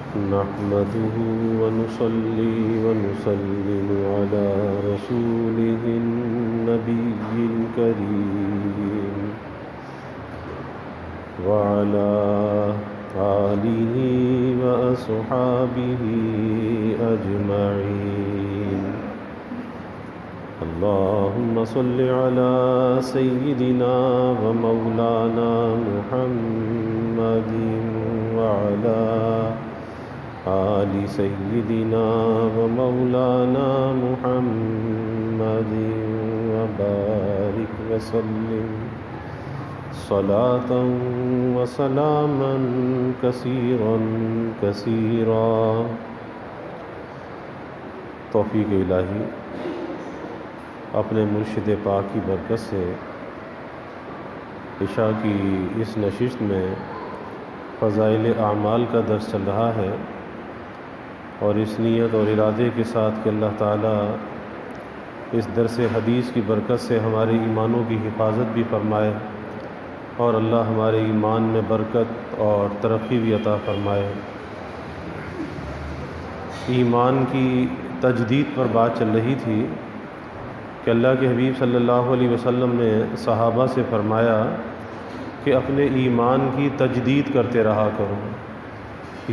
نحمده ونصلي ونسلم على رسوله النبي الكريم وعلى آله وأصحابه أجمعين. اللهم صل على سيدنا ومولانا محمد وعلى آل سيدنا ومولانا محمد وبارك وسلم صلاة وسلاما كثيرا كثيرا. توفیق الہی اپنے مرشد پاک کی برکت سے عشاء کی اس نشست میں فضائل اعمال کا درس چل رہا ہے، اور اس نیت اور ارادے کے ساتھ کہ اللہ تعالیٰ اس درس حدیث کی برکت سے ہمارے ایمانوں کی حفاظت بھی فرمائے، اور اللہ ہمارے ایمان میں برکت اور ترقی بھی عطا فرمائے. ایمان کی تجدید پر بات چل رہی تھی کہ اللہ کے حبیب صلی اللہ علیہ وسلم نے صحابہ سے فرمایا کہ اپنے ایمان کی تجدید کرتے رہا کرو،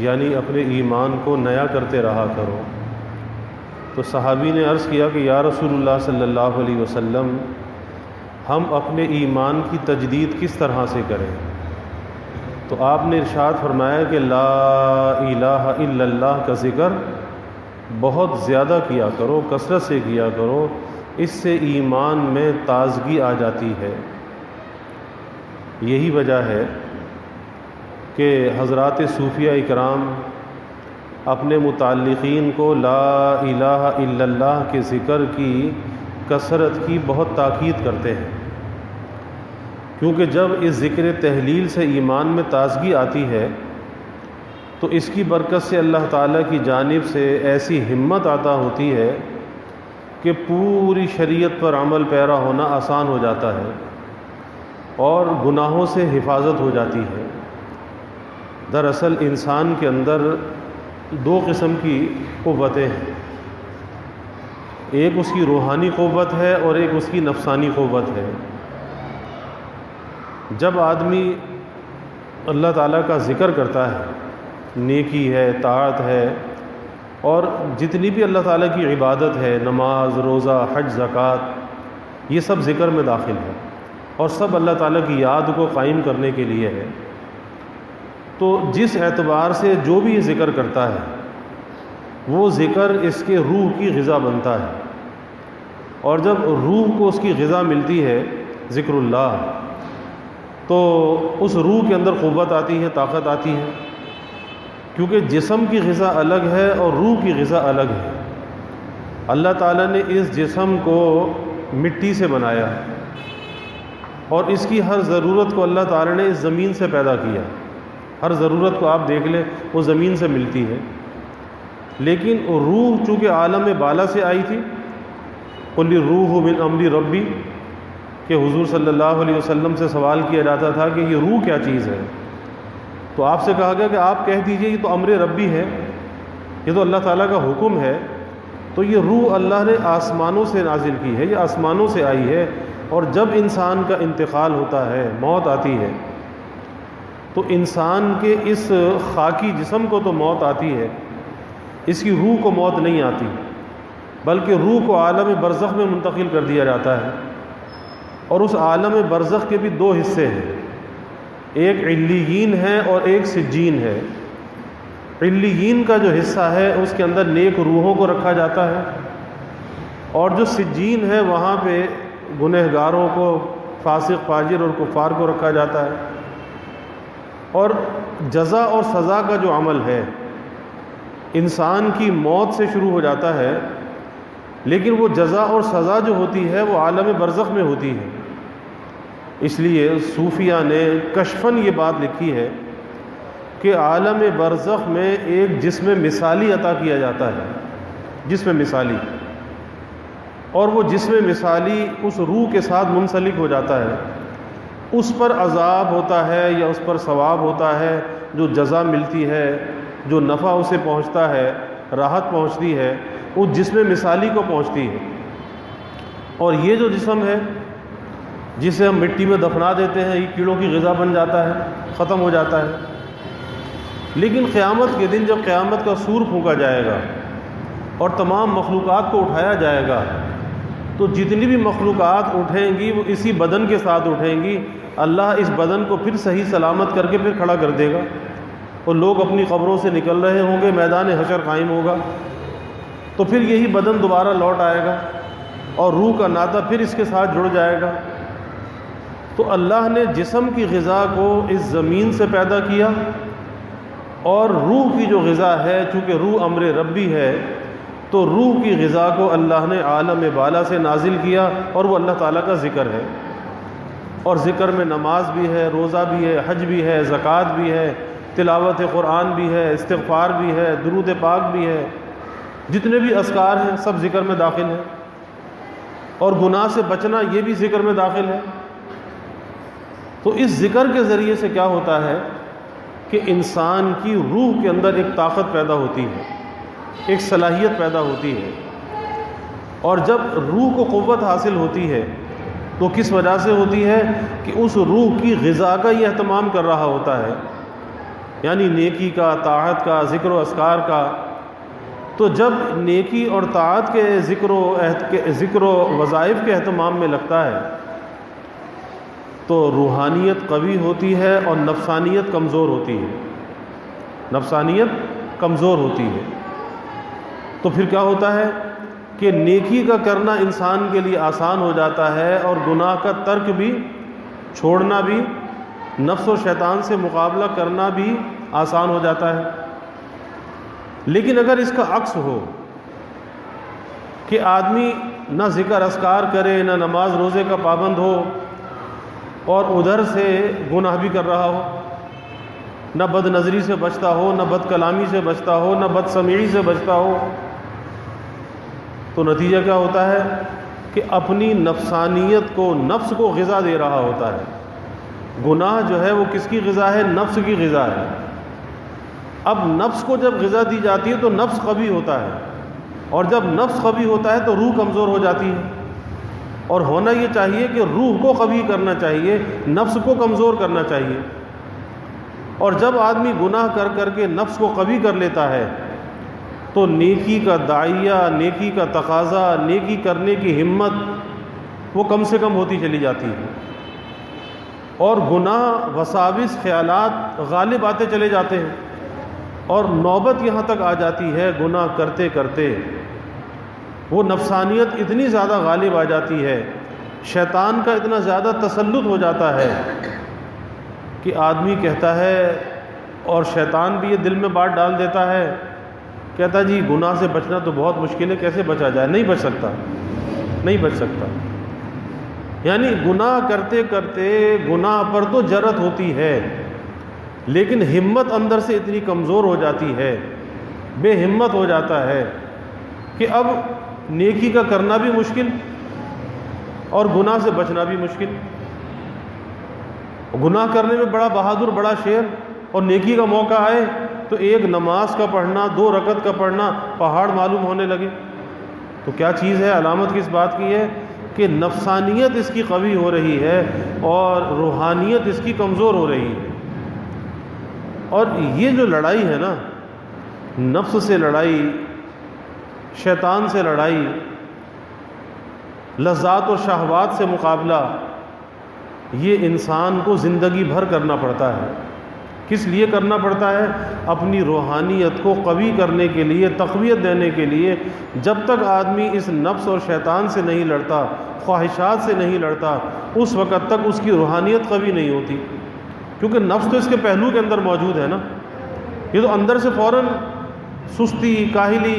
یعنی اپنے ایمان کو نیا کرتے رہا کرو. تو صحابی نے عرض کیا کہ یا رسول اللہ صلی اللہ علیہ وسلم، ہم اپنے ایمان کی تجدید کس طرح سے کریں؟ تو آپ نے ارشاد فرمایا کہ لا الہ الا اللہ کا ذکر بہت زیادہ کیا کرو، کثرت سے کیا کرو، اس سے ایمان میں تازگی آ جاتی ہے. یہی وجہ ہے کہ حضرات صوفیہ اکرام اپنے متعلقین کو لا الہ الا اللہ کے ذکر کی کثرت کی بہت تاکید کرتے ہیں، کیونکہ جب اس ذکر تحلیل سے ایمان میں تازگی آتی ہے تو اس کی برکت سے اللہ تعالیٰ کی جانب سے ایسی ہمت عطا ہوتی ہے کہ پوری شریعت پر عمل پیرا ہونا آسان ہو جاتا ہے اور گناہوں سے حفاظت ہو جاتی ہے. دراصل انسان کے اندر دو قسم کی قوتیں ہیں، ایک اس کی روحانی قوت ہے اور ایک اس کی نفسانی قوت ہے. جب آدمی اللہ تعالیٰ کا ذکر کرتا ہے، نیکی ہے، طاعت ہے، اور جتنی بھی اللہ تعالیٰ کی عبادت ہے، نماز، روزہ، حج، زکوٰۃ، یہ سب ذکر میں داخل ہے اور سب اللہ تعالیٰ کی یاد کو قائم کرنے کے لیے ہے. تو جس اعتبار سے جو بھی یہ ذکر کرتا ہے وہ ذکر اس کے روح کی غذا بنتا ہے، اور جب روح کو اس کی غذا ملتی ہے ذکر اللہ، تو اس روح کے اندر قوت آتی ہے، طاقت آتی ہے، کیونکہ جسم کی غذا الگ ہے اور روح کی غذا الگ ہے. اللہ تعالیٰ نے اس جسم کو مٹی سے بنایا اور اس کی ہر ضرورت کو اللہ تعالیٰ نے اس زمین سے پیدا کیا. ہر ضرورت کو آپ دیکھ لیں وہ زمین سے ملتی ہے، لیکن روح چونکہ عالم بالا سے آئی تھی، قل الروح من امر ربی، کہ حضور صلی اللہ علیہ وسلم سے سوال کیا جاتا تھا کہ یہ روح کیا چیز ہے، تو آپ سے کہا گیا کہ آپ کہہ دیجئے یہ تو امر ربی ہے، یہ تو اللہ تعالیٰ کا حکم ہے. تو یہ روح اللہ نے آسمانوں سے نازل کی ہے، یہ آسمانوں سے آئی ہے، اور جب انسان کا انتقال ہوتا ہے، موت آتی ہے، تو انسان کے اس خاکی جسم کو تو موت آتی ہے، اس کی روح کو موت نہیں آتی، بلکہ روح کو عالم برزخ میں منتقل کر دیا جاتا ہے. اور اس عالم برزخ کے بھی دو حصے ہیں، ایک علیین ہے اور ایک سجین ہے. علیین کا جو حصہ ہے اس کے اندر نیک روحوں کو رکھا جاتا ہے، اور جو سجین ہے وہاں پہ گنہگاروں کو، فاسق، فاجر اور کفار کو رکھا جاتا ہے. اور جزا اور سزا کا جو عمل ہے انسان کی موت سے شروع ہو جاتا ہے، لیکن وہ جزا اور سزا جو ہوتی ہے وہ عالم برزخ میں ہوتی ہے. اس لیے صوفیہ نے کشفاً یہ بات لکھی ہے کہ عالم برزخ میں ایک جسم مثالی عطا کیا جاتا ہے، جسم مثالی، اور وہ جسم مثالی اس روح کے ساتھ منسلک ہو جاتا ہے. اس پر عذاب ہوتا ہے یا اس پر ثواب ہوتا ہے، جو جزا ملتی ہے، جو نفع اسے پہنچتا ہے، راحت پہنچتی ہے، وہ جسم مثالی کو پہنچتی ہے۔ اور یہ جو جسم ہے جسے ہم مٹی میں دفنا دیتے ہیں، یہ کیڑوں کی غذا بن جاتا ہے، ختم ہو جاتا ہے۔ لیکن قیامت کے دن جب قیامت کا سور پھونکا جائے گا اور تمام مخلوقات کو اٹھایا جائے گا، تو جتنی بھی مخلوقات اٹھیں گی وہ اسی بدن کے ساتھ اٹھیں گی۔ اللہ اس بدن کو پھر صحیح سلامت کر کے پھر کھڑا کر دے گا، اور لوگ اپنی قبروں سے نکل رہے ہوں گے، میدان حشر قائم ہوگا، تو پھر یہی بدن دوبارہ لوٹ آئے گا اور روح کا ناطہ پھر اس کے ساتھ جڑ جائے گا۔ تو اللہ نے جسم کی غذا کو اس زمین سے پیدا کیا، اور روح کی جو غذا ہے، چونکہ روح امر ربی ہے، تو روح کی غذا کو اللہ نے عالم بالا سے نازل کیا، اور وہ اللہ تعالیٰ کا ذکر ہے۔ اور ذکر میں نماز بھی ہے، روزہ بھی ہے، حج بھی ہے، زکوٰۃ بھی ہے، تلاوت قرآن بھی ہے، استغفار بھی ہے، درود پاک بھی ہے، جتنے بھی اذکار ہیں سب ذکر میں داخل ہیں۔ اور گناہ سے بچنا یہ بھی ذکر میں داخل ہے۔ تو اس ذکر کے ذریعے سے کیا ہوتا ہے کہ انسان کی روح کے اندر ایک طاقت پیدا ہوتی ہے، ایک صلاحیت پیدا ہوتی ہے۔ اور جب روح کو قوت حاصل ہوتی ہے تو کس وجہ سے ہوتی ہے کہ اس روح کی غذا کا یہ اہتمام کر رہا ہوتا ہے، یعنی نیکی کا، طاعت کا، ذکر و اذکار کا۔ تو جب نیکی اور طاعت کے ذکر و وظائف کے اہتمام میں لگتا ہے تو روحانیت قوی ہوتی ہے اور نفسانیت کمزور ہوتی ہے، نفسانیت کمزور ہوتی ہے۔ تو پھر کیا ہوتا ہے کہ نیکی کا کرنا انسان کے لیے آسان ہو جاتا ہے، اور گناہ کا ترک بھی، چھوڑنا بھی، نفس و شیطان سے مقابلہ کرنا بھی آسان ہو جاتا ہے۔ لیکن اگر اس کا عکس ہو کہ آدمی نہ ذکر اذکار کرے، نہ نماز روزے کا پابند ہو، اور ادھر سے گناہ بھی کر رہا ہو، نہ بد نظری سے بچتا ہو، نہ بد کلامی سے بچتا ہو، نہ بد سمیعی سے بچتا ہو، تو نتیجہ کیا ہوتا ہے کہ اپنی نفسانیت کو، نفس کو غذا دے رہا ہوتا ہے۔ گناہ جو ہے وہ کس کی غذا ہے؟ نفس کی غذا ہے۔ اب نفس کو جب غذا دی جاتی ہے تو نفس قوی ہوتا ہے، اور جب نفس قوی ہوتا ہے تو روح کمزور ہو جاتی ہے۔ اور ہونا یہ چاہیے کہ روح کو قوی کرنا چاہیے، نفس کو کمزور کرنا چاہیے۔ اور جب آدمی گناہ کر کر کے نفس کو قوی کر لیتا ہے تو نیکی کا داعیہ، نیکی کا تقاضا، نیکی کرنے کی ہمت وہ کم سے کم ہوتی چلی جاتی ہے، اور گناہ، وساوس، خیالات غالب آتے چلے جاتے ہیں، اور نوبت یہاں تک آ جاتی ہے گناہ کرتے کرتے وہ نفسانیت اتنی زیادہ غالب آ جاتی ہے، شیطان کا اتنا زیادہ تسلط ہو جاتا ہے کہ آدمی کہتا ہے، اور شیطان بھی یہ دل میں بات ڈال دیتا ہے، کہتا جی گناہ سے بچنا تو بہت مشکل ہے، کیسے بچا جائے؟ نہیں بچ سکتا، نہیں بچ سکتا۔ یعنی گناہ کرتے کرتے گناہ پر تو جرأت ہوتی ہے، لیکن ہمت اندر سے اتنی کمزور ہو جاتی ہے، بے ہمت ہو جاتا ہے کہ اب نیکی کا کرنا بھی مشکل اور گناہ سے بچنا بھی مشکل۔ گناہ کرنے میں بڑا بہادر، بڑا شیر، اور نیکی کا موقع آئے تو ایک نماز کا پڑھنا، 2 رکعت کا پڑھنا پہاڑ معلوم ہونے لگے۔ تو کیا چیز ہے؟ علامت کس بات کی ہے کہ نفسانیت اس کی قوی ہو رہی ہے اور روحانیت اس کی کمزور ہو رہی ہے۔ اور یہ جو لڑائی ہے نا، نفس سے لڑائی، شیطان سے لڑائی، لذات و شہوات سے مقابلہ، یہ انسان کو زندگی بھر کرنا پڑتا ہے۔ کس لیے کرنا پڑتا ہے؟ اپنی روحانیت کو قوی کرنے کے لیے، تقویت دینے کے لیے۔ جب تک آدمی اس نفس اور شیطان سے نہیں لڑتا، خواہشات سے نہیں لڑتا، اس وقت تک اس کی روحانیت قوی نہیں ہوتی، کیونکہ نفس تو اس کے پہلو کے اندر موجود ہے نا۔ یہ تو اندر سے فوراً سستی، کاہلی،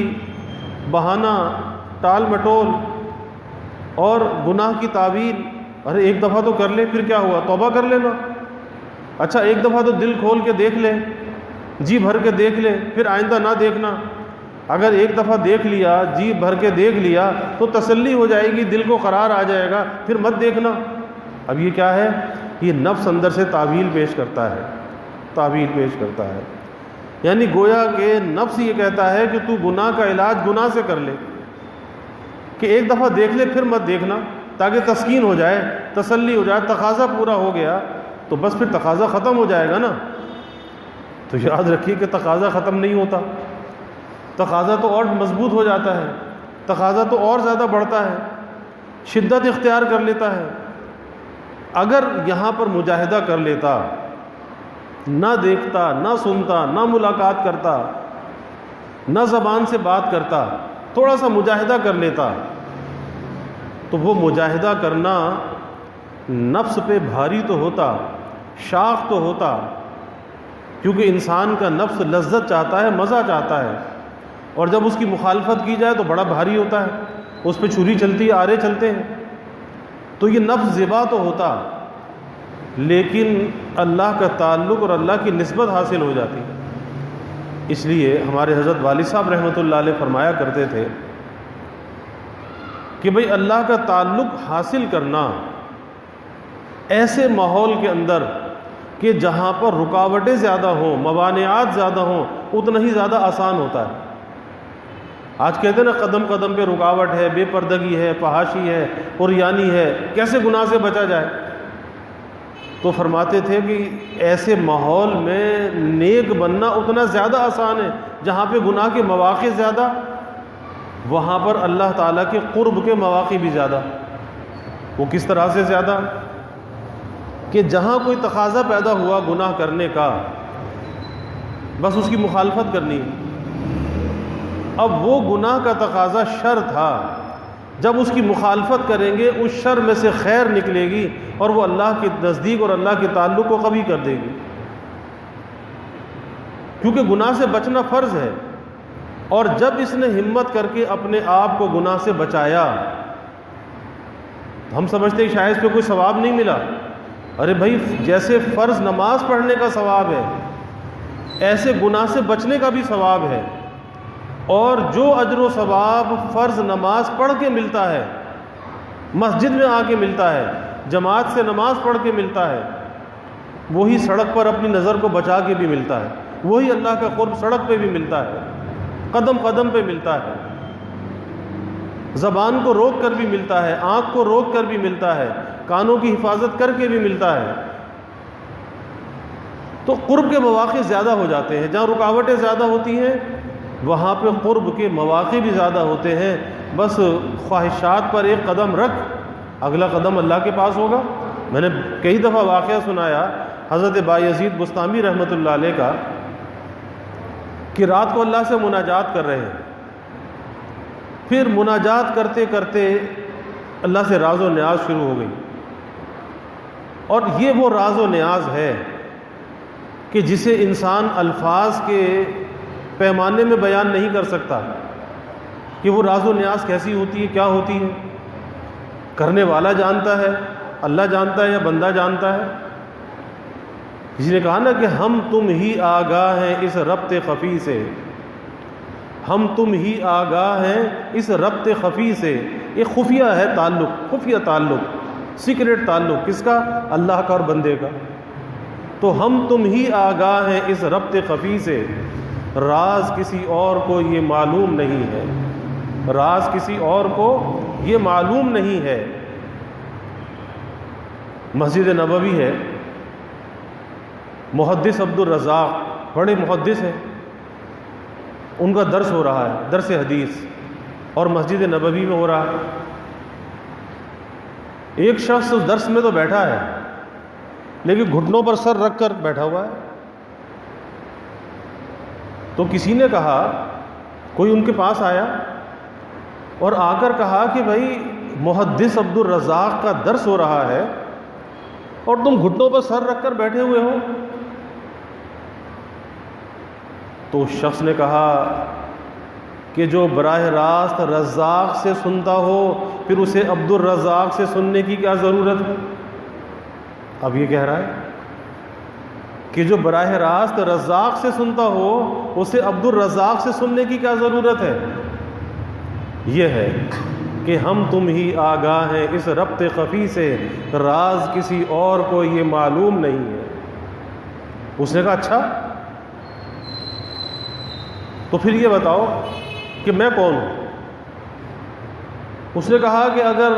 بہانہ، ٹال مٹول اور گناہ کی تعویل۔ ارے ایک دفعہ تو کر لے، پھر کیا ہوا؟ توبہ کر لینا۔ اچھا ایک دفعہ تو دل کھول کے دیکھ لے، جی بھر کے دیکھ لے، پھر آئندہ نہ دیکھنا۔ اگر ایک دفعہ دیکھ لیا، جی بھر کے دیکھ لیا تو تسلی ہو جائے گی، دل کو قرار آ جائے گا، پھر مت دیکھنا۔ اب یہ کیا ہے یہ نفس اندر سے تعویل پیش کرتا ہے، یعنی گویا کہ نفس یہ کہتا ہے کہ تو گناہ کا علاج گناہ سے کر لے، کہ ایک دفعہ دیکھ لے پھر مت دیکھنا، تاکہ تسکین ہو جائے، تسلی ہو جائے، تقاضا پورا ہو گیا تو بس پھر تقاضا ختم ہو جائے گا نا۔ تو یاد رکھیے کہ تقاضا ختم نہیں ہوتا، تقاضا تو اور مضبوط ہو جاتا ہے، تقاضا تو اور زیادہ بڑھتا ہے، شدت اختیار کر لیتا ہے۔ اگر یہاں پر مجاہدہ کر لیتا، نہ دیکھتا، نہ سنتا، نہ ملاقات کرتا، نہ زبان سے بات کرتا، تھوڑا سا مجاہدہ کر لیتا، تو وہ مجاہدہ کرنا نفس پہ بھاری تو ہوتا، شاق تو ہوتا، کیونکہ انسان کا نفس لذت چاہتا ہے، مزہ چاہتا ہے، اور جب اس کی مخالفت کی جائے تو بڑا بھاری ہوتا ہے، اس پہ چھری چلتی ہے، آرے چلتے ہیں، تو یہ نفس ذبح تو ہوتا، لیکن اللہ کا تعلق اور اللہ کی نسبت حاصل ہو جاتی ہے۔ اس لیے ہمارے حضرت والد صاحب رحمۃ اللہ علیہ فرمایا کرتے تھے کہ بھئی اللہ کا تعلق حاصل کرنا ایسے ماحول کے اندر کہ جہاں پر رکاوٹیں زیادہ ہوں، موانعات زیادہ ہوں، اتنا ہی زیادہ آسان ہوتا ہے۔ آج کہتے ہیں نا قدم قدم پہ رکاوٹ ہے، بے پردگی ہے، فحاشی ہے، عریانی ہے، کیسے گناہ سے بچا جائے؟ تو فرماتے تھے کہ ایسے ماحول میں نیک بننا اتنا زیادہ آسان ہے، جہاں پہ گناہ کے مواقع زیادہ، وہاں پر اللہ تعالیٰ کے قرب کے مواقع بھی زیادہ۔ وہ کس طرح سے زیادہ؟ کہ جہاں کوئی تقاضا پیدا ہوا گناہ کرنے کا، بس اس کی مخالفت کرنی ہے۔ اب وہ گناہ کا تقاضا شر تھا، جب اس کی مخالفت کریں گے اس شر میں سے خیر نکلے گی، اور وہ اللہ کے نزدیک اور اللہ کے تعلق کو قوی کر دے گی، کیونکہ گناہ سے بچنا فرض ہے۔ اور جب اس نے ہمت کر کے اپنے آپ کو گناہ سے بچایا، ہم سمجھتے ہیں شاید اس پہ کوئی ثواب نہیں ملا۔ ارے بھائی، جیسے فرض نماز پڑھنے کا ثواب ہے، ایسے گناہ سے بچنے کا بھی ثواب ہے، اور جو اجر و ثواب فرض نماز پڑھ کے ملتا ہے، مسجد میں آ کے ملتا ہے، جماعت سے نماز پڑھ کے ملتا ہے، وہی سڑک پر اپنی نظر کو بچا کے بھی ملتا ہے، وہی اللہ کا قرب سڑک پہ بھی ملتا ہے، قدم قدم پہ ملتا ہے، زبان کو روک کر بھی ملتا ہے، آنکھ کو روک کر بھی ملتا ہے، کانوں کی حفاظت کر کے بھی ملتا ہے۔ تو قرب کے مواقع زیادہ ہو جاتے ہیں، جہاں رکاوٹیں زیادہ ہوتی ہیں وہاں پہ قرب کے مواقع بھی زیادہ ہوتے ہیں۔ بس خواہشات پر ایک قدم رکھ، اگلا قدم اللہ کے پاس ہوگا۔ میں نے کئی دفعہ واقعہ سنایا حضرت بایزید بستامی رحمۃ اللہ علیہ کا، کہ رات کو اللہ سے مناجات کر رہے ہیں، پھر مناجات کرتے کرتے اللہ سے راز و نیاز شروع ہو گئی، اور یہ وہ راز و نیاز ہے کہ جسے انسان الفاظ کے پیمانے میں بیان نہیں کر سکتا، کہ وہ راز و نیاز کیسی ہوتی ہے، کیا ہوتی ہے۔ کرنے والا جانتا ہے، اللہ جانتا ہے، یا بندہ جانتا ہے۔ کسی نے کہا نا کہ ہم تم ہی آگاہ ہیں اس ربط خفی سے، ہم تم ہی آگاہ ہیں اس ربط خفی سے۔ یہ خفیہ ہے تعلق، خفیہ تعلق، سیکریٹ تعلق، کس کا؟ اللہ کا اور بندے کا۔ تو ہم تم ہی آگاہ ہیں اس ربط خفی سے، راز کسی اور کو یہ معلوم نہیں ہے، راز کسی اور کو یہ معلوم نہیں ہے۔ مسجد نبوی ہے، محدث عبد الرزاق بڑے محدث ہیں، ان کا درس ہو رہا ہے، درس حدیث، اور مسجد نبوی میں ہو رہا ہے۔ ایک شخص اس درس میں تو بیٹھا ہے، لیکن گھٹنوں پر سر رکھ کر بیٹھا ہوا ہے۔ تو کسی نے کہا، کوئی ان کے پاس آیا اور آ کر کہا کہ بھائی محدث عبد الرزاق کا درس ہو رہا ہے اور تم گھٹنوں پر سر رکھ کر بیٹھے ہوئے ہو۔ تو اس شخص نے کہا کہ جو براہ راست رزاق سے سنتا ہو، پھر اسے عبد الرزاق سے سننے کی کیا ضرورت ہے؟ اب یہ کہہ رہا ہے کہ جو براہ راست رزاق سے سنتا ہو، اسے عبد الرزاق سے سننے کی کیا ضرورت ہے؟ یہ ہے کہ ہم تم ہی آگاہ ہیں اس ربط خفی سے، راز کسی اور کو یہ معلوم نہیں ہے۔ اس نے کہا اچھا تو پھر یہ بتاؤ کہ میں کون ہوں؟ اس نے کہا کہ اگر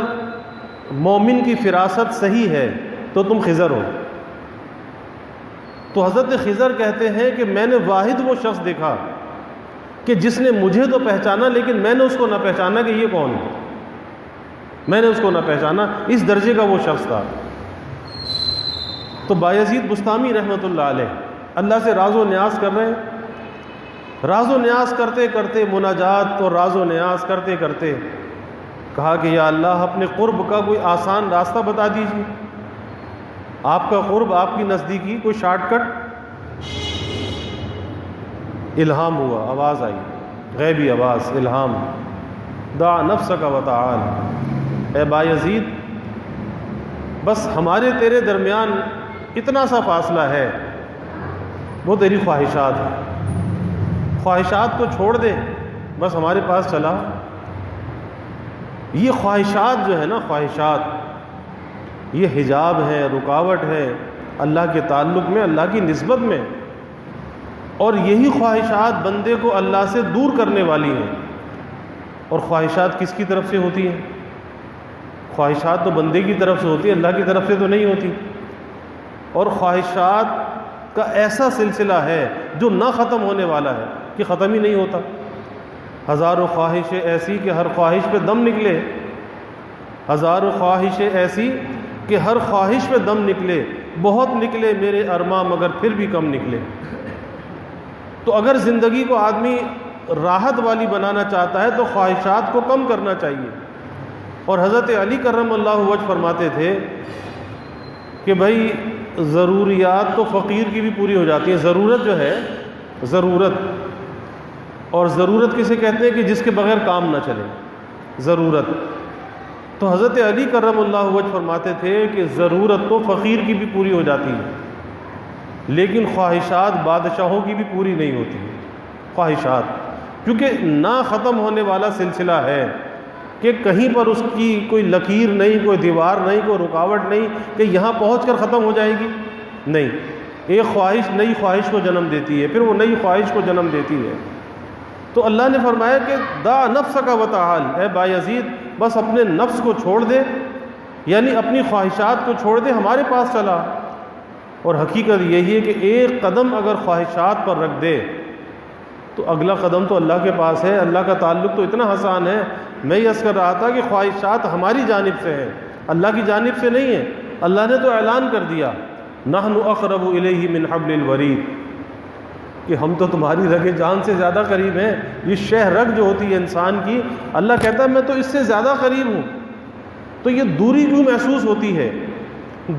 مومن کی فراست صحیح ہے تو تم خضر ہو۔ تو حضرت خضر کہتے ہیں کہ میں نے واحد وہ شخص دیکھا کہ جس نے مجھے تو پہچانا لیکن میں نے اس کو نہ پہچانا کہ یہ کون ہے، میں نے اس کو نہ پہچانا، اس درجے کا وہ شخص تھا۔ تو بایزید بستامی رحمۃ اللہ علیہ اللہ سے راز و نیاز کر رہے ہیں، راز و نیاز کرتے کرتے، مناجات اور راز و نیاز کرتے کرتے کہا کہ یا اللہ اپنے قرب کا کوئی آسان راستہ بتا دیجیے، آپ کا قرب، آپ کی نزدیکی، کوئی شارٹ کٹ۔ الہام ہوا، آواز آئی، غیبی آواز، الہام، دع نفسک وتعال، اے بایزید بس ہمارے تیرے درمیان اتنا سا فاصلہ ہے، وہ تیری خواہشات ہیں، خواہشات کو چھوڑ دے، بس ہمارے پاس چلا۔ یہ خواہشات جو ہے نا، خواہشات یہ حجاب ہے، رکاوٹ ہے اللہ کے تعلق میں، اللہ کی نسبت میں، اور یہی خواہشات بندے کو اللہ سے دور کرنے والی ہیں۔ اور خواہشات کس کی طرف سے ہوتی ہیں؟ خواہشات تو بندے کی طرف سے ہوتی ہے، اللہ کی طرف سے تو نہیں ہوتی۔ اور خواہشات کا ایسا سلسلہ ہے جو نہ ختم ہونے والا ہے کہ ختم ہی نہیں ہوتا۔ ہزاروں خواہشیں ایسی کہ ہر خواہش پہ دم نکلے، ہزاروں خواہشیں ایسی کہ ہر خواہش پہ دم نکلے، بہت نکلے میرے ارماں مگر پھر بھی کم نکلے۔ تو اگر زندگی کو آدمی راحت والی بنانا چاہتا ہے تو خواہشات کو کم کرنا چاہیے۔ اور حضرت علی کرم اللہ وجہ فرماتے تھے کہ بھائی ضروریات تو فقیر کی بھی پوری ہو جاتی ہیں، ضرورت جو ہے، ضرورت، اور ضرورت کسے کہتے ہیں کہ جس کے بغیر کام نہ چلے، ضرورت۔ تو حضرت علی کرم اللہ وجہ فرماتے تھے کہ ضرورت تو فقیر کی بھی پوری ہو جاتی ہے لیکن خواہشات بادشاہوں کی بھی پوری نہیں ہوتی، خواہشات، کیونکہ نہ ختم ہونے والا سلسلہ ہے کہ کہیں پر اس کی کوئی لکیر نہیں، کوئی دیوار نہیں، کوئی رکاوٹ نہیں کہ یہاں پہنچ کر ختم ہو جائے گی، نہیں، ایک خواہش نئی خواہش کو جنم دیتی ہے، پھر وہ نئی خواہش کو جنم دیتی ہے۔ تو اللہ نے فرمایا کہ دع نفسک وتعال، اے بایزید بس اپنے نفس کو چھوڑ دے، یعنی اپنی خواہشات کو چھوڑ دے، ہمارے پاس چلا۔ اور حقیقت یہی ہے کہ ایک قدم اگر خواہشات پر رکھ دے تو اگلا قدم تو اللہ کے پاس ہے، اللہ کا تعلق تو اتنا آسان ہے۔ میں یہ عرض کر رہا تھا کہ خواہشات ہماری جانب سے ہیں، اللہ کی جانب سے نہیں ہے۔ اللہ نے تو اعلان کر دیا نحن اقرب الیہ من حبل الورید، کہ ہم تو تمہاری رگ جان سے زیادہ قریب ہیں۔ یہ شہ رگ جو ہوتی ہے انسان کی، اللہ کہتا ہے میں تو اس سے زیادہ قریب ہوں۔ تو یہ دوری کیوں محسوس ہوتی ہے؟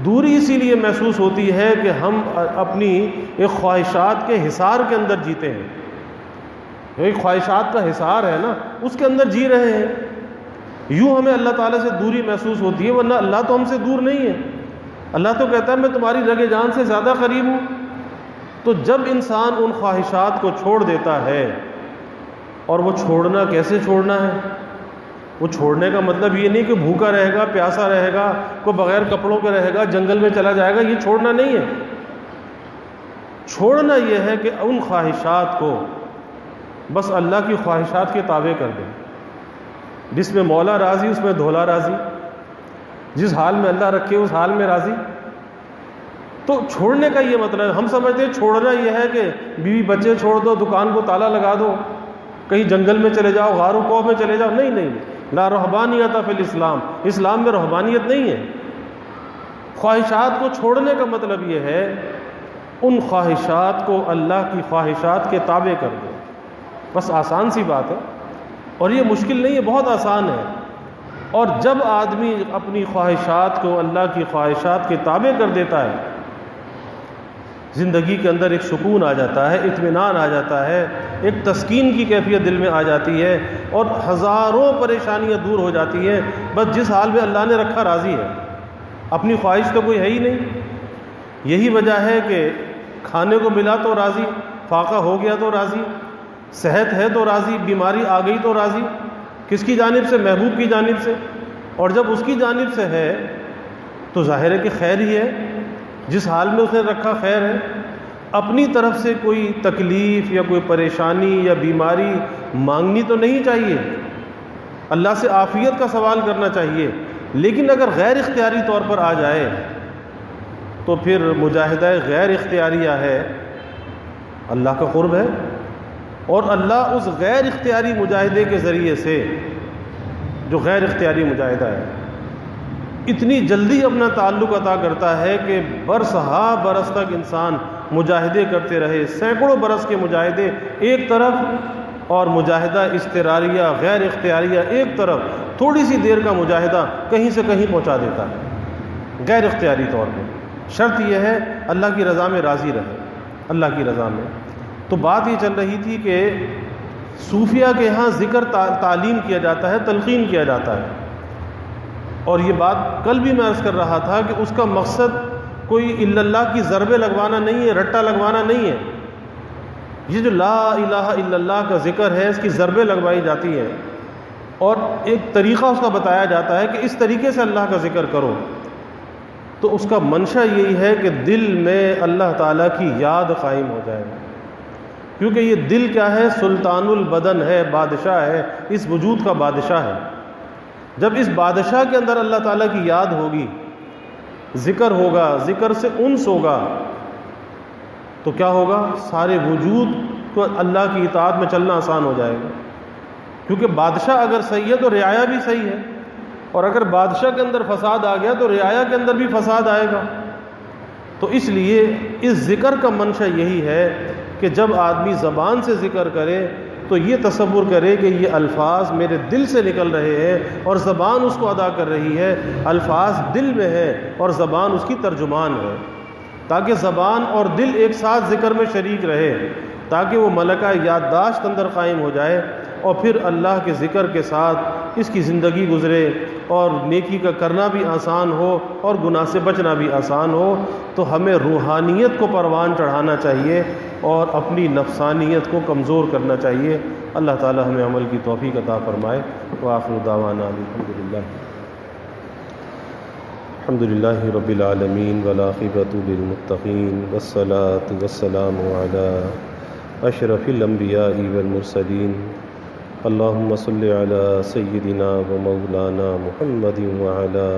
دوری اسی لیے محسوس ہوتی ہے کہ ہم اپنی ایک خواہشات کے حصار کے اندر جیتے ہیں، ایک خواہشات کا حصار ہے نا، اس کے اندر جی رہے ہیں، یوں ہمیں اللہ تعالیٰ سے دوری محسوس ہوتی ہے، ورنہ اللہ تو ہم سے دور نہیں ہے۔ اللہ تو کہتا ہے میں تمہاری رگ جان سے زیادہ قریب ہوں۔ تو جب انسان ان خواہشات کو چھوڑ دیتا ہے، اور وہ چھوڑنا کیسے چھوڑنا ہے؟ وہ چھوڑنے کا مطلب یہ نہیں کہ بھوکا رہے گا، پیاسا رہے گا، کوئی بغیر کپڑوں کے رہے گا، جنگل میں چلا جائے گا، یہ چھوڑنا نہیں ہے۔ چھوڑنا یہ ہے کہ ان خواہشات کو بس اللہ کی خواہشات کے تابع کر دیں، جس میں مولا راضی اس میں دھولا راضی، جس حال میں اللہ رکھے اس حال میں راضی۔ تو چھوڑنے کا یہ مطلب، ہم سمجھتے ہیں چھوڑنا یہ ہے کہ بیوی بچے چھوڑ دو، دکان کو تالا لگا دو، کہیں جنگل میں چلے جاؤ، غار و کوہ میں چلے جاؤ، نہیں نہیں، لا رہبانیت فی الاسلام، اسلام میں رہبانیت نہیں ہے۔ خواہشات کو چھوڑنے کا مطلب یہ ہے ان خواہشات کو اللہ کی خواہشات کے تابع کر دو، بس آسان سی بات ہے، اور یہ مشکل نہیں ہے، بہت آسان ہے۔ اور جب آدمی اپنی خواہشات کو اللہ کی خواہشات کے تابع کر دیتا ہے، زندگی کے اندر ایک سکون آ جاتا ہے، اطمینان آ جاتا ہے، ایک تسکین کی کیفیت دل میں آ جاتی ہے، اور ہزاروں پریشانیاں دور ہو جاتی ہیں۔ بس جس حال میں اللہ نے رکھا راضی ہے، اپنی خواہش تو کوئی ہے ہی نہیں۔ یہی وجہ ہے کہ کھانے کو ملا تو راضی، فاقہ ہو گیا تو راضی، صحت ہے تو راضی، بیماری آ گئی تو راضی، کس کی جانب سے؟ محبوب کی جانب سے، اور جب اس کی جانب سے ہے تو ظاہر ہے کہ خیر ہی ہے، جس حال میں اس نے رکھا خیر ہے۔ اپنی طرف سے کوئی تکلیف یا کوئی پریشانی یا بیماری مانگنی تو نہیں چاہیے، اللہ سے عافیت کا سوال کرنا چاہیے، لیکن اگر غیر اختیاری طور پر آ جائے تو پھر مجاہدہ غیر اختیاریہ ہے، اللہ کا قرب ہے، اور اللہ اس غیر اختیاری مجاہدے کے ذریعے سے، جو غیر اختیاری مجاہدہ ہے، اتنی جلدی اپنا تعلق عطا کرتا ہے کہ برس ہا برس تک انسان مجاہدے کرتے رہے، سینکڑوں برس کے مجاہدے ایک طرف اور مجاہدہ اضطراریہ غیر اختیاریہ ایک طرف، تھوڑی سی دیر کا مجاہدہ کہیں سے کہیں پہنچا دیتا ہے غیر اختیاری طور پہ۔ شرط یہ ہے اللہ کی رضا میں راضی رہے، اللہ کی رضا میں۔ تو بات یہ چل رہی تھی کہ صوفیہ کے ہاں ذکر تعلیم کیا جاتا ہے، تلقین کیا جاتا ہے، اور یہ بات کل بھی میں عرض کر رہا تھا کہ اس کا مقصد کوئی الا اللہ کی ضربے لگوانا نہیں ہے، رٹا لگوانا نہیں ہے۔ یہ جو لا الہ الا اللہ کا ذکر ہے، اس کی ضربیں لگوائی جاتی ہیں، اور ایک طریقہ اس کا بتایا جاتا ہے کہ اس طریقے سے اللہ کا ذکر کرو، تو اس کا منشا یہی ہے کہ دل میں اللہ تعالیٰ کی یاد قائم ہو جائے، کیونکہ یہ دل کیا ہے؟ سلطان البدن ہے، بادشاہ ہے، اس وجود کا بادشاہ ہے۔ جب اس بادشاہ کے اندر اللہ تعالیٰ کی یاد ہوگی، ذکر ہوگا، ذکر سے انس ہوگا، تو کیا ہوگا؟ سارے وجود کو اللہ کی اطاعت میں چلنا آسان ہو جائے گا، کیونکہ بادشاہ اگر صحیح ہے تو رعایا بھی صحیح ہے، اور اگر بادشاہ کے اندر فساد آ گیا تو رعایا کے اندر بھی فساد آئے گا۔ تو اس لیے اس ذکر کا منشا یہی ہے کہ جب آدمی زبان سے ذکر کرے تو یہ تصور کرے کہ یہ الفاظ میرے دل سے نکل رہے ہیں اور زبان اس کو ادا کر رہی ہے، الفاظ دل میں ہے اور زبان اس کی ترجمان ہے، تاکہ زبان اور دل ایک ساتھ ذکر میں شریک رہے، تاکہ وہ ملکہ یادداشت اندر قائم ہو جائے، اور پھر اللہ کے ذکر کے ساتھ اس کی زندگی گزرے اور نیکی کا کرنا بھی آسان ہو اور گناہ سے بچنا بھی آسان ہو۔ تو ہمیں روحانیت کو پروان چڑھانا چاہیے اور اپنی نفسانیت کو کمزور کرنا چاہیے۔ اللہ تعالی ہمیں عمل کی توفیق عطا فرمائے۔ وآخر دعوانا الحمدللہ رب العالمین والعاقبۃ للمتقین والصلاۃ والسلام علی اشرف الانبیاء والمرسلین۔ اللہم صلی علی سیدنا و مولانا محمد وعلی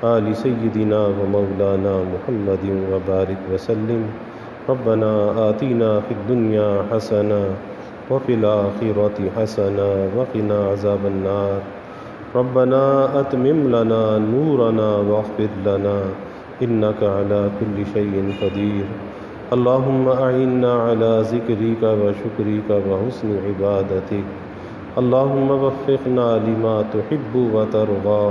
آل سیدنا و مولانا محمد وبارک وسلم۔ ربنا آتنا فی الدنیا حسنہ وفی الآخرۃ حسنہ وقنا عذاب النار۔ ربنا اتمم لنا نورنا واغفر لنا انک علی کل شیء قدیر۔ اللہم اعنا علی ذکرک و شکرک و حسن عبادتک۔ اللہم وفقنا لما تحب و ترضى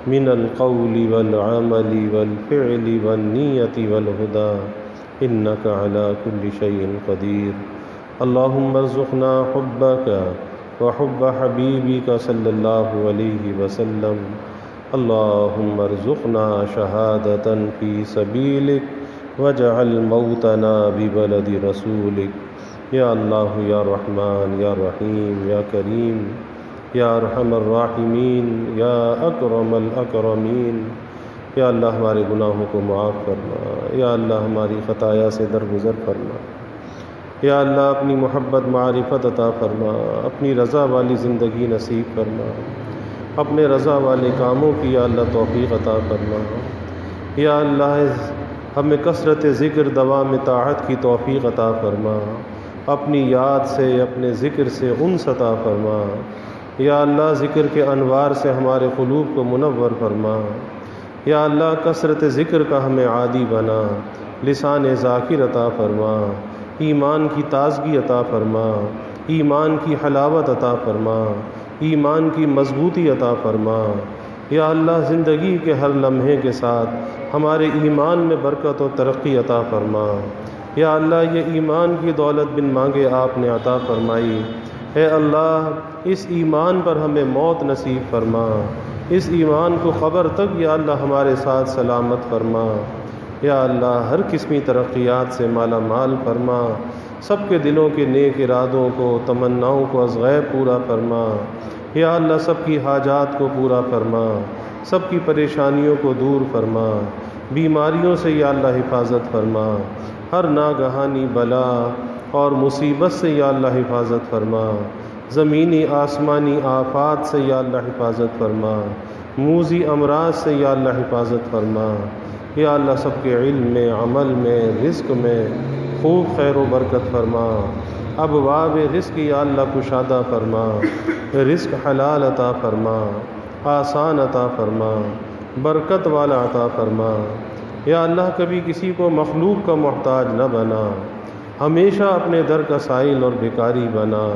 من القول والعمل والفعل والنیت والہدى انک علی کل شیء قدیر۔ اللہم ارزقنا حبک وحب حبیبک صلی اللہ علیہ وسلم۔ اللہم ارزقنا شہادۃ فی سبیلک واجعل موتنا ببلد رسولک۔ یا اللہ یا رحمان یا رحیم یا کریم یا ارحم الراحمین یا اکرم الاکرمین۔ یا اللہ ہمارے گناہوں کو معاف فرما، یا اللہ ہماری خطایا سے درگزر فرما، یا اللہ اپنی محبت معرفت عطا فرما، اپنی رضا والی زندگی نصیب فرما، اپنے رضا والے کاموں کی یا اللہ توفیق عطا فرما۔ یا اللہ ہمیں کثرت ذکر دوام طاعت کی توفیق عطا فرما، اپنی یاد سے اپنے ذکر سے انس عطا فرما۔ یا اللہ ذکر کے انوار سے ہمارے قلوب کو منور فرما۔ یا اللہ کثرت ذکر کا ہمیں عادی بنا، لسان ذاکر عطا فرما، ایمان کی تازگی عطا فرما، ایمان کی حلاوت عطا فرما، ایمان کی مضبوطی عطا فرما۔ یا اللہ زندگی کے ہر لمحے کے ساتھ ہمارے ایمان میں برکت و ترقی عطا فرما۔ یا اللہ یہ ایمان کی دولت بن مانگے آپ نے عطا فرمائی، اے اللہ اس ایمان پر ہمیں موت نصیب فرما، اس ایمان کو قبر تک یا اللہ ہمارے ساتھ سلامت فرما۔ یا اللہ ہر قسمی ترقیات سے مالا مال فرما، سب کے دلوں کے نیک ارادوں کو تمناؤں کو از غیب پورا فرما۔ یا اللہ سب کی حاجات کو پورا فرما، سب کی پریشانیوں کو دور فرما، بیماریوں سے یا اللہ حفاظت فرما، ہر ناگہانی بلا اور مصیبت سے یا اللہ حفاظت فرما، زمینی آسمانی آفات سے یا اللہ حفاظت فرما، موذی امراض سے یا اللہ حفاظت فرما۔ یا اللہ سب کے علم میں، عمل میں، رزق میں خوب خیر و برکت فرما، ابواب رزق یا اللہ کشادہ فرما، رزق حلال عطا فرما، آسان عطا فرما، برکت والا عطا فرما۔ یا اللہ کبھی کسی کو مخلوق کا محتاج نہ بنا، ہمیشہ اپنے در کا سائل اور بھکاری بنا،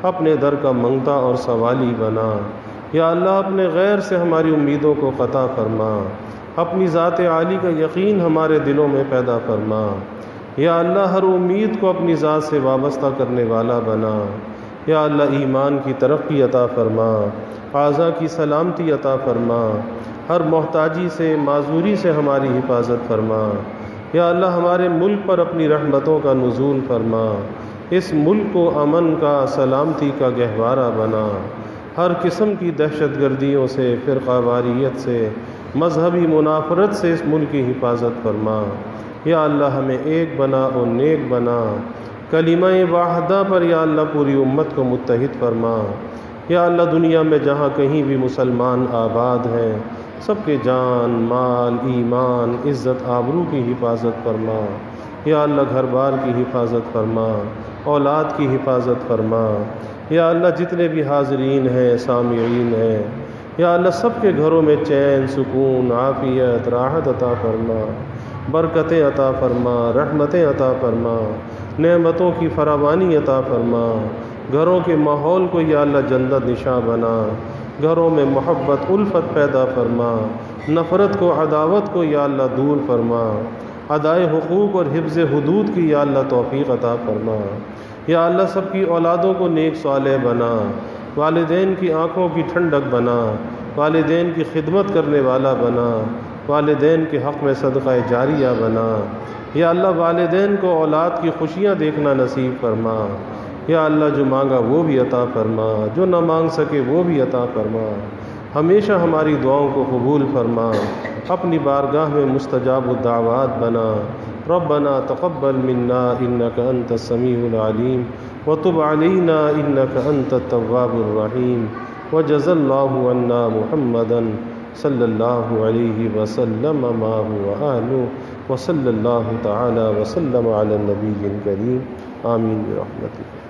اپنے در کا منگتا اور سوالی بنا۔ یا اللہ اپنے غیر سے ہماری امیدوں کو قطع فرما، اپنی ذات عالی کا یقین ہمارے دلوں میں پیدا فرما۔ یا اللہ ہر امید کو اپنی ذات سے وابستہ کرنے والا بنا۔ یا اللہ ایمان کی ترقی عطا فرما، اعضاء کی سلامتی عطا فرما، ہر محتاجی سے، معذوری سے ہماری حفاظت فرما۔ یا اللہ ہمارے ملک پر اپنی رحمتوں کا نزول فرما، اس ملک کو امن کا، سلامتی کا گہوارہ بنا، ہر قسم کی دہشت گردیوں سے، فرقہ واریت سے، مذہبی منافرت سے اس ملک کی حفاظت فرما۔ یا اللہ ہمیں ایک بنا اور نیک بنا، کلمہ واحدہ پر یا اللہ پوری امت کو متحد فرما۔ یا اللہ دنیا میں جہاں کہیں بھی مسلمان آباد ہیں، سب کے جان، مال، ایمان، عزت، آبرو کی حفاظت فرما۔ یا اللہ گھر بار کی حفاظت فرما، اولاد کی حفاظت فرما۔ یا اللہ جتنے بھی حاضرین ہیں، سامعین ہیں، یا اللہ سب کے گھروں میں چین، سکون، عافیت، راحت عطا فرما، برکتیں عطا فرما، رحمتیں عطا فرما، نعمتوں کی فراوانی عطا فرما۔ گھروں کے ماحول کو یا اللہ جنت نشاں بنا، گھروں میں محبت، الفت پیدا فرما، نفرت کو، عداوت کو یا اللہ دور فرما، ادائے حقوق اور حفظ حدود کی یا اللہ توفیق عطا فرما۔ یا اللہ سب کی اولادوں کو نیک صالح بنا، والدین کی آنکھوں کی ٹھنڈک بنا، والدین کی خدمت کرنے والا بنا، والدین کے حق میں صدقہ جاریہ بنا۔ یا اللہ والدین کو اولاد کی خوشیاں دیکھنا نصیب فرما۔ یا اللہ جو مانگا وہ بھی عطا فرما، جو نہ مانگ سکے وہ بھی عطا فرما۔ ہمیشہ ہماری دعاؤں کو قبول فرما، اپنی بارگاہ میں مستجاب الدعوات بنا۔ ربنا تقبل منا انك انت السميع العليم وتب علينا انك انت التواب الرحيم وجزى الله عنا محمدا صلى الله عليه وسلم ما هو أهله وصلى الله تعالى وسلم على النبي الكريم آمين برحمته۔